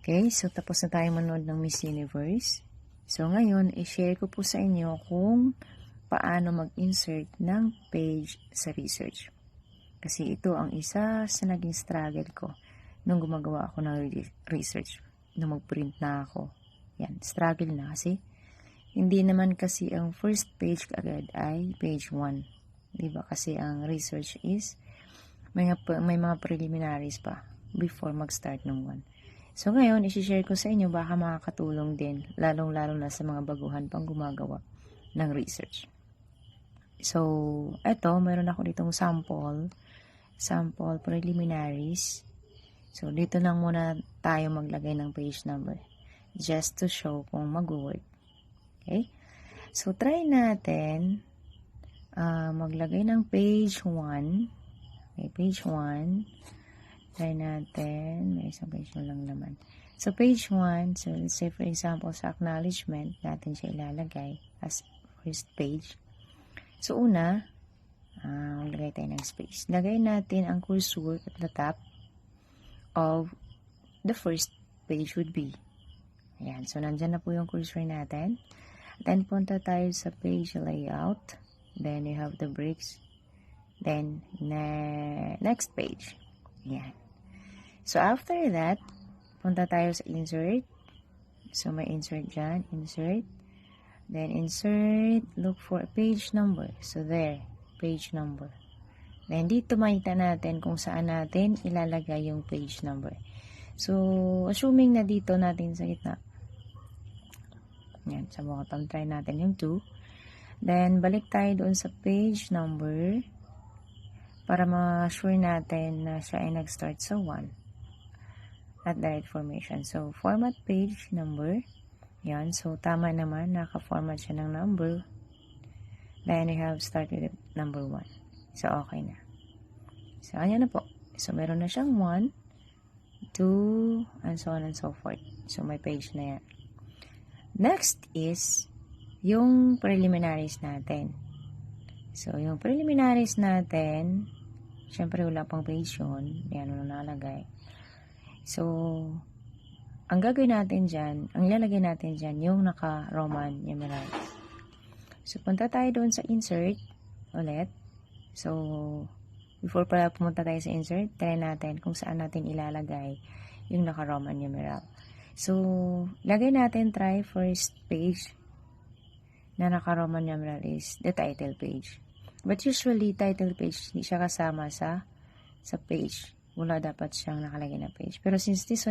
Okay, so tapos na tayo manood ng Miss Universe. So ngayon, i-share ko po sa inyo kung paano mag-insert ng page sa research. Kasi ito ang isa sa naging struggle ko nung gumagawa ako ng research, nung mag-print na ako. Yan, struggle na kasi hindi naman kasi ang first page agad ay page 1. Diba? Kasi ang research is may mga preliminaries pa before mag-start ng 1. So ngayon, isi-share ko sa inyo baka makakatulong din, lalong-lalo na sa mga baguhan pang gumagawa ng research. So, eto, meron ako ditong sample preliminaries. So, dito lang muna tayo maglagay ng page number just to show kung mag-work. Okay? So, try natin maglagay ng page 1. Okay, page 1. Try natin. May isang page na lang naman. So, page 1. So, let's say for example, sa acknowledgement, natin siya ilalagay as first page. So, una, maglagay tayo ng space. Lagay natin ang cursor at the top of the first page would be. Ayan. So, nandyan na po yung cursor natin. Then, punta tayo sa page layout. Then, you have the breaks. Then, next page. Ayan. So, after that, punta tayo sa insert. So, may insert dyan. Insert. Then, insert. Look for page number. So, there. Page number. Then, dito makita natin kung saan natin ilalagay yung page number. So, assuming na dito natin sa gitna. Yan. Sa bottom, try natin yung 2. Then, balik tayo doon sa page number para ma-sure natin na siya ay nag-start sa 1 at the right formation. So, format page number. Yan. So, tama naman. Naka-format siya ng number. Then, you have started with number 1. So, okay na. So, ayan na po. So, meron na siyang 1, 2, and so on and so forth. So, may page na yan. Next is yung preliminaries natin. So, yung preliminaries natin, syempre wala pang page yun. Yan, wala nalagay. So, ang gagawin natin dyan, ang ilalagay natin dyan, yung naka-Roman numerals. So, punta tayo doon sa insert ulit. So, before pala pumunta tayo sa insert, try natin kung saan natin ilalagay yung naka-Roman numeral. So, lagay natin try first page na naka-Roman numeral is the title page. But usually, title page, hindi siya kasama sa page. Wala dapat siyang nakalagay na page. Pero since this one